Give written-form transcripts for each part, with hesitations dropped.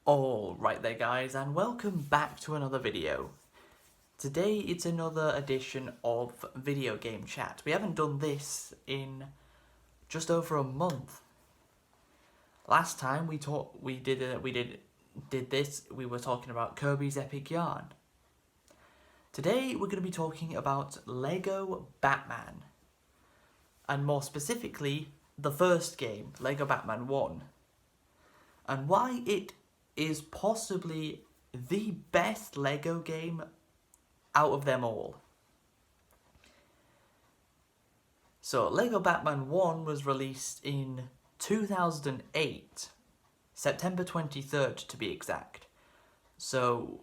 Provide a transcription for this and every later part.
Alright there guys, and welcome back to another video. Today it's another edition of Video Game Chat. We haven't done this in just over a month. Last time we did this, we were talking about Kirby's Epic Yarn. Today we're going to be talking about Lego Batman. And more specifically, the first game, Lego Batman 1. And why it is possibly the best Lego game out of them all. So, Lego Batman 1 was released in 2008, September 23rd to be exact. So,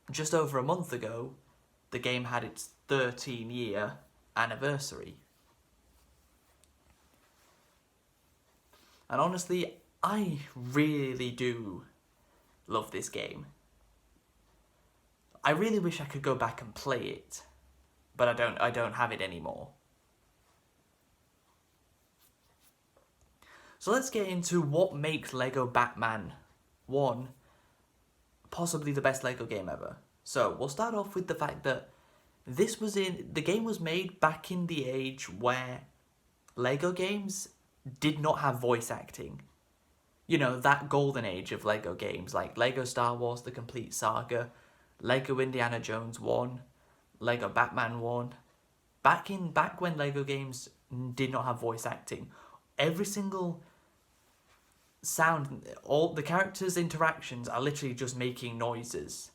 just over a month ago, the game had its 13-year anniversary. And honestly, I really do love this game. I really wish I could go back and play it, but I don't have it anymore. So let's get into what makes Lego Batman 1 possibly the best Lego game ever. So we'll start off with the fact that the game was made back in the age where Lego games did not have voice acting. You know, that golden age of Lego games, like Lego Star Wars The Complete Saga, Lego Indiana Jones 1, Lego Batman 1. Back when Lego games did not have voice acting, every single sound, all the characters' interactions are literally just making noises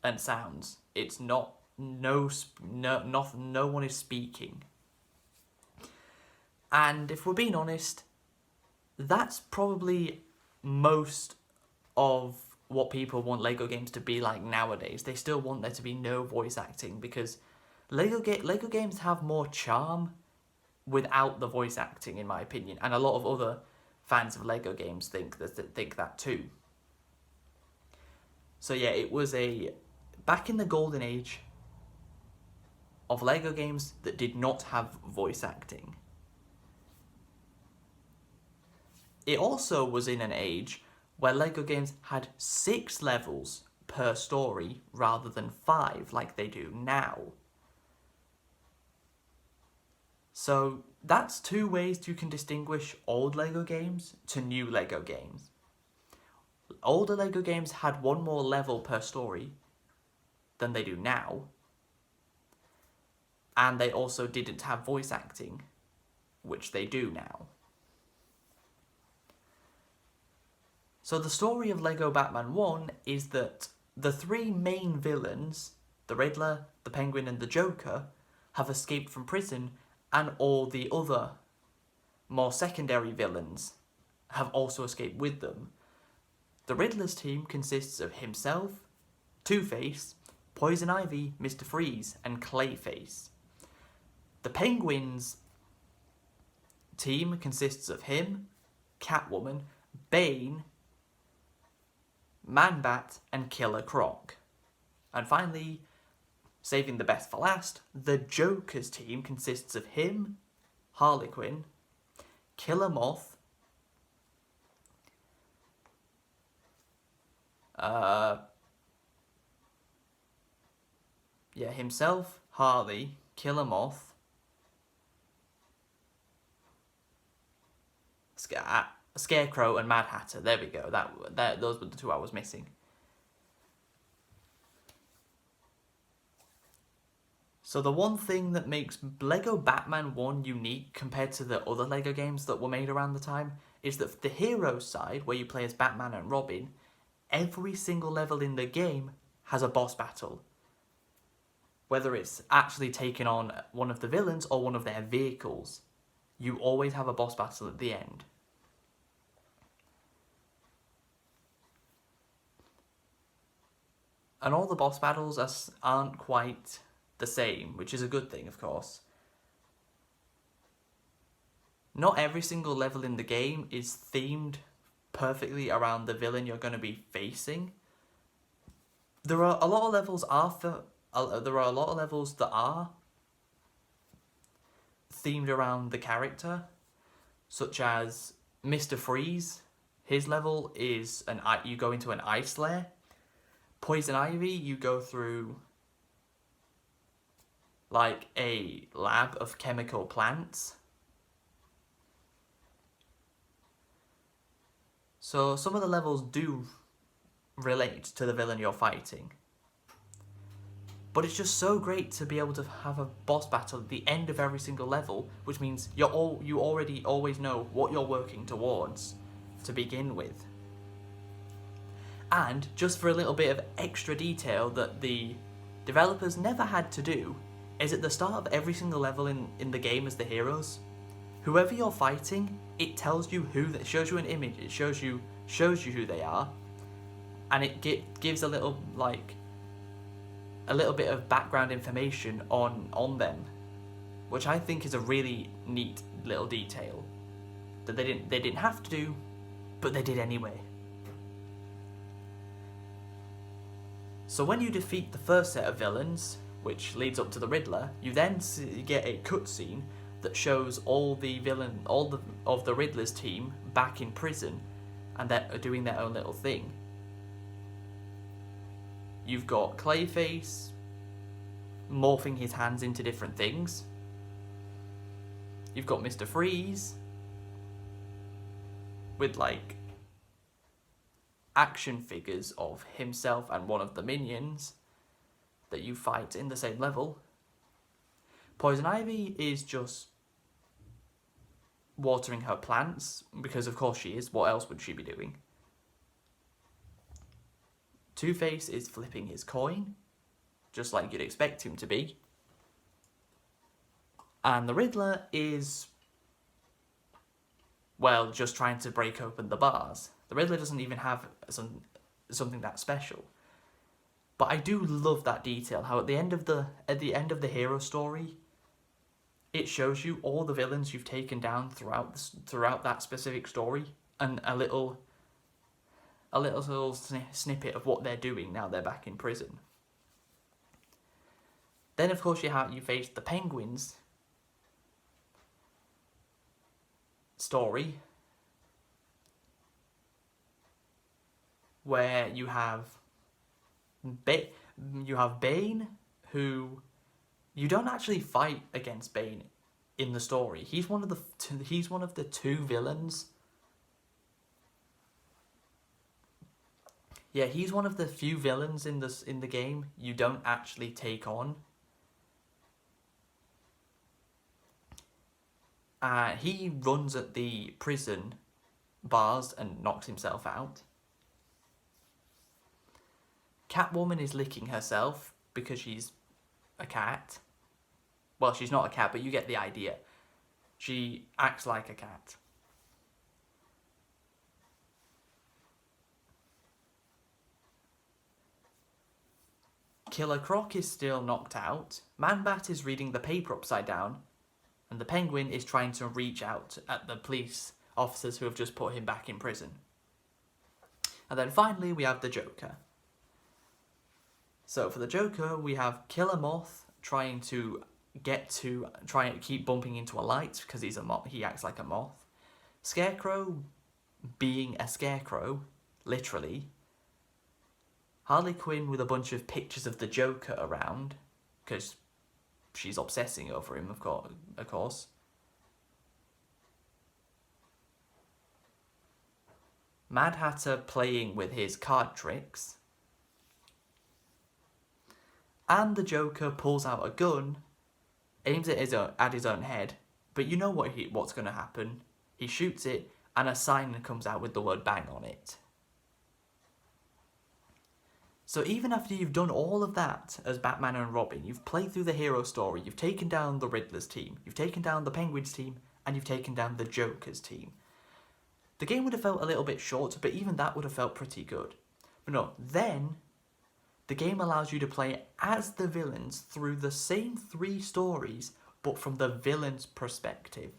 and sounds. It's not no one is speaking. And if we're being honest, that's probably most of what people want Lego games to be like nowadays. They still want there to be no voice acting because Lego games have more charm without the voice acting, in my opinion, and a lot of other fans of Lego games think that too. So yeah, it was back in the golden age of Lego games that did not have voice acting. It also was in an age where Lego games had 6 levels per story rather than 5 like they do now. So that's 2 ways you can distinguish old Lego games to new Lego games. Older Lego games had 1 more level per story than they do now. And they also didn't have voice acting, which they do now. So the story of Lego Batman 1 is that the 3 main villains, the Riddler, the Penguin and the Joker, have escaped from prison, and all the other, more secondary villains have also escaped with them. The Riddler's team consists of himself, Two-Face, Poison Ivy, Mr. Freeze and Clayface. The Penguin's team consists of him, Catwoman, Bane, Man-Bat and Killer Croc. And finally, saving the best for last, the Joker's team consists of him, Harley Quinn, Killer Moth, himself, Harley, Killer Moth, Scarecrow and Mad Hatter. There we go. Those were the 2 I was missing. So the one thing that makes Lego Batman 1 unique compared to the other Lego games that were made around the time is that for the hero side, where you play as Batman and Robin, every single level in the game has a boss battle. Whether it's actually taking on one of the villains or one of their vehicles, you always have a boss battle at the end. And all the boss battles aren't quite the same, which is a good thing, of course. Not every single level in the game is themed perfectly around the villain you're going to be facing. There are a lot of levels that are themed around the character, such as Mr. Freeze his level is you go into an ice lair. Poison Ivy, you go through like a lab of chemical plants. So some of the levels do relate to the villain you're fighting. But it's just so great to be able to have a boss battle at the end of every single level, which means you already always know what you're working towards to begin with. And just for a little bit of extra detail that the developers never had to do, is at the start of every single level in the game as the heroes, whoever you're fighting, it tells you it shows you an image, it shows you who they are, and it gives a little bit of background information on them, which I think is a really neat little detail that they didn't have to do, but they did anyway. So when you defeat the first set of villains, which leads up to the Riddler, you then get a cutscene that shows all of the Riddler's team back in prison, and they're doing their own little thing. You've got Clayface morphing his hands into different things. You've got Mr. Freeze with action figures of himself and one of the minions that you fight in the same level. Poison Ivy is just watering her plants, because of course she is, what else would she be doing? Two-Face is flipping his coin, just like you'd expect him to be. And the Riddler is, well, just trying to break open the bars. The Riddler doesn't even have something that special. But I do love that detail, how at the end of the hero story, it shows you all the villains you've taken down throughout that specific story, and a little snippet of what they're doing now they're back in prison. Then of course you face the Penguins story, where you have Bane, who you don't actually fight against Bane in the story. He's one of the two villains. Yeah, he's one of the few villains in the game you don't actually take on. He runs at the prison bars and knocks himself out. Catwoman is licking herself because she's a cat. Well, she's not a cat, but you get the idea. She acts like a cat. Killer Croc is still knocked out. Man-Bat is reading the paper upside down. And the Penguin is trying to reach out at the police officers who have just put him back in prison. And then finally we have the Joker. So for the Joker, we have Killer Moth trying to keep bumping into a light because he's a moth. He acts like a moth. Scarecrow being a scarecrow, literally. Harley Quinn with a bunch of pictures of the Joker around because she's obsessing over him, of course. Mad Hatter playing with his card tricks. And the Joker pulls out a gun, aims it at his own head, but you know what's going to happen. He shoots it, and a sign comes out with the word bang on it. So even after you've done all of that as Batman and Robin, you've played through the hero story, you've taken down the Riddler's team, you've taken down the Penguin's team, and you've taken down the Joker's team. The game would have felt a little bit short, but even that would have felt pretty good. But no, then the game allows you to play as the villains through the same 3 stories, but from the villain's perspective.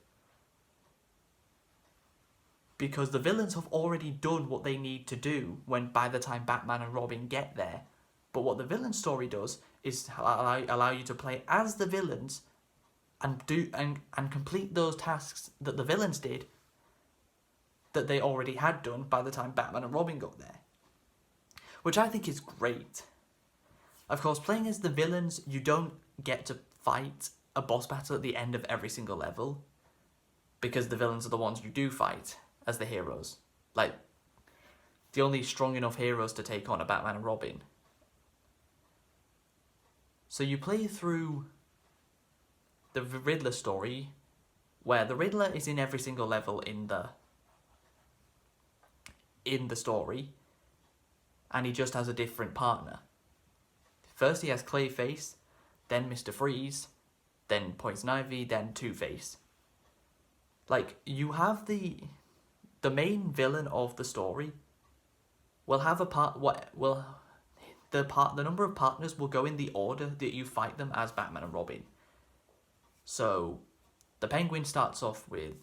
Because the villains have already done what they need to do by the time Batman and Robin get there. But what the villain story does is allow you to play as the villains and complete those tasks that the villains did that they already had done by the time Batman and Robin got there. Which I think is great. Of course, playing as the villains, you don't get to fight a boss battle at the end of every single level, because the villains are the ones you do fight as the heroes. Like, the only strong enough heroes to take on are Batman and Robin. So you play through the Riddler story, where the Riddler is in every single level in the story, and he just has a different partner. First he has Clayface, then Mr. Freeze, then Poison Ivy, then Two-Face. Like, you have the main villain of the story will have the number of partners will go in the order that you fight them as Batman and Robin. So, the Penguin starts off with...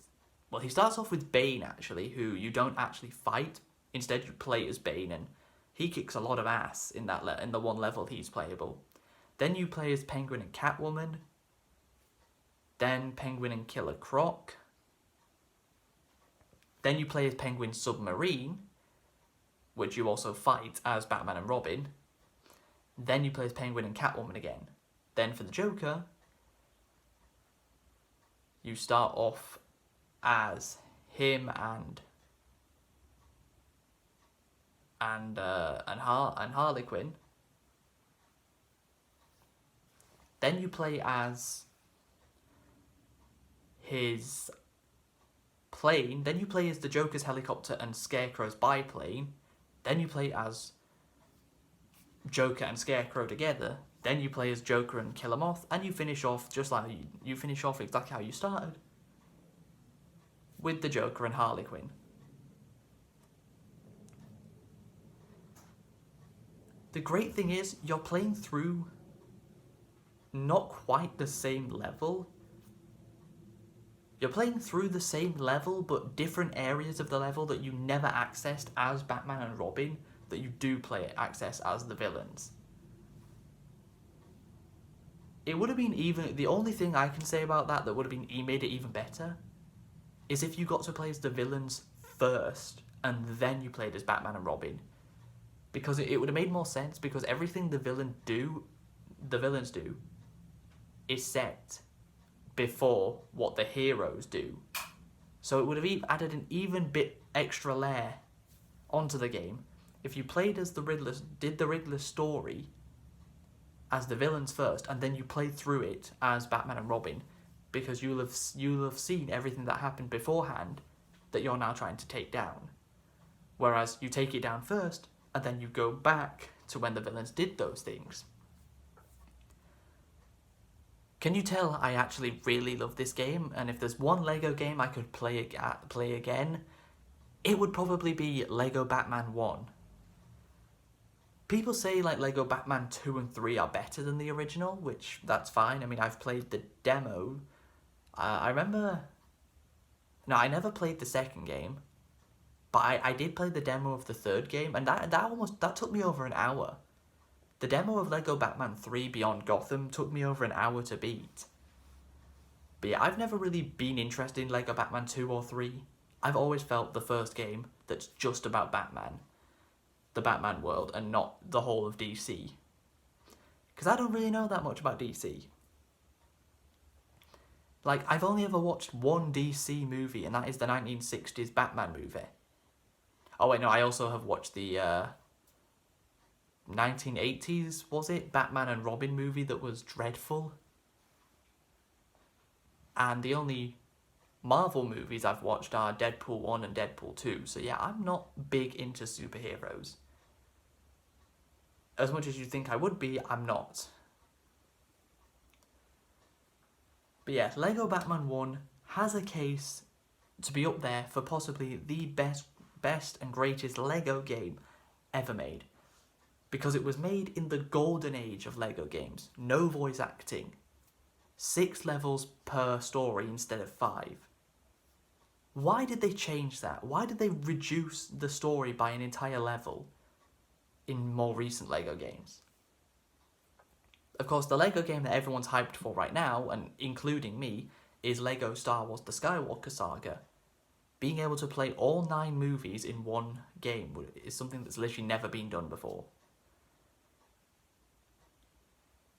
Well, he starts off with Bane, actually, who you don't actually fight. Instead, you play as Bane, and he kicks a lot of ass in the one level he's playable. Then you play as Penguin and Catwoman. Then Penguin and Killer Croc. Then you play as Penguin Submarine, which you also fight as Batman and Robin. Then you play as Penguin and Catwoman again. Then for the Joker, you start off as him and Harley Quinn. Then you play as his plane. Then you play as the Joker's helicopter and Scarecrow's biplane. Then you play as Joker and Scarecrow together. Then you play as Joker and Killer Moth, and you finish off exactly how you started, with the Joker and Harley Quinn. The great thing is, you're playing through not quite the same level. You're playing through the same level, but different areas of the level that you never accessed as Batman and Robin, that you do access as the villains. It would have been the only thing I can say about that would have made it even better, is if you got to play as the villains first, and then you played as Batman and Robin. Because it would have made more sense, because everything the villains do, is set before what the heroes do. So it would have added an even bit extra layer onto the game if you played as the Riddler, did the Riddler story as the villains first, and then you played through it as Batman and Robin, because you'll have seen everything that happened beforehand that you're now trying to take down. Whereas you take it down first, and then you go back to when the villains did those things. Can you tell I actually really love this game? And if there's one LEGO game I could play again, it would probably be LEGO Batman 1. People say like LEGO Batman 2 and 3 are better than the original, which that's fine. I mean, I've played the demo. I remember... No, I never played the second game. But I did play the demo of the third game, and that took me over an hour. The demo of LEGO Batman 3 Beyond Gotham took me over an hour to beat. But yeah, I've never really been interested in LEGO Batman 2 or 3. I've always felt the first game that's just about Batman, the Batman world, and not the whole of DC. Because I don't really know that much about DC. Like, I've only ever watched one DC movie, and that is the 1960s Batman movie. Oh wait, no, I also have watched the 1980s, was it? Batman and Robin movie that was dreadful. And the only Marvel movies I've watched are Deadpool 1 and Deadpool 2. So yeah, I'm not big into superheroes. As much as you think I would be, I'm not. But yeah, LEGO Batman 1 has a case to be up there for possibly the best and greatest LEGO game ever made. Because it was made in the golden age of LEGO games. No voice acting. 6 levels per story instead of 5. Why did they change that? Why did they reduce the story by an entire level in more recent LEGO games? Of course, the LEGO game that everyone's hyped for right now, and including me, is LEGO Star Wars The Skywalker Saga. being able to play all 9 movies in one game is something that's literally never been done before.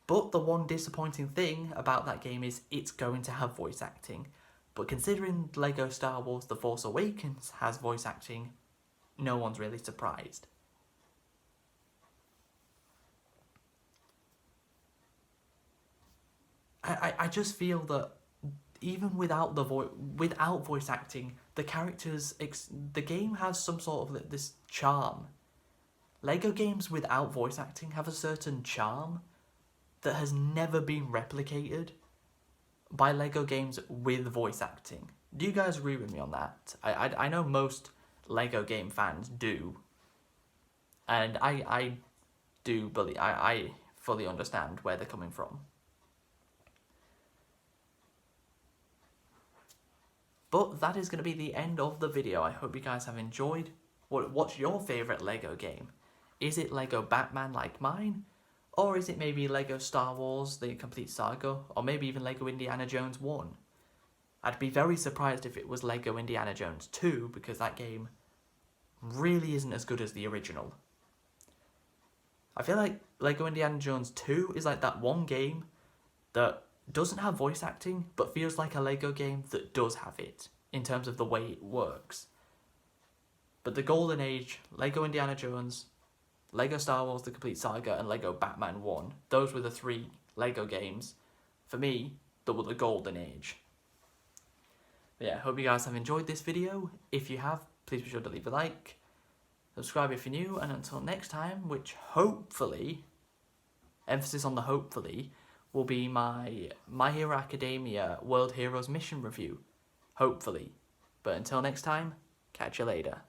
But the one disappointing thing about that game is it's going to have voice acting. But considering LEGO Star Wars The Force Awakens has voice acting, no one's really surprised. I just feel that even without voice acting, the characters, the game has some sort of this charm. LEGO games without voice acting have a certain charm that has never been replicated by LEGO games with voice acting. Do you guys agree with me on that? I know most LEGO game fans do. And I do believe, I fully understand where they're coming from. But that is going to be the end of the video. I hope you guys have enjoyed. What's your favourite LEGO game? Is it LEGO Batman like mine? Or is it maybe LEGO Star Wars, The Complete Saga? Or maybe even LEGO Indiana Jones 1? I'd be very surprised if it was LEGO Indiana Jones 2, because that game really isn't as good as the original. I feel like LEGO Indiana Jones 2 is like that one game that doesn't have voice acting, but feels like a LEGO game that does have it, in terms of the way it works. But the Golden Age, LEGO Indiana Jones, LEGO Star Wars The Complete Saga, and LEGO Batman 1, those were the 3 LEGO games, for me, that were the Golden Age. But yeah, hope you guys have enjoyed this video. If you have, please be sure to leave a like, subscribe if you're new, and until next time, which hopefully, emphasis on the hopefully, will be my My Hero Academia World Heroes Mission Review. Hopefully. But until next time, catch you later.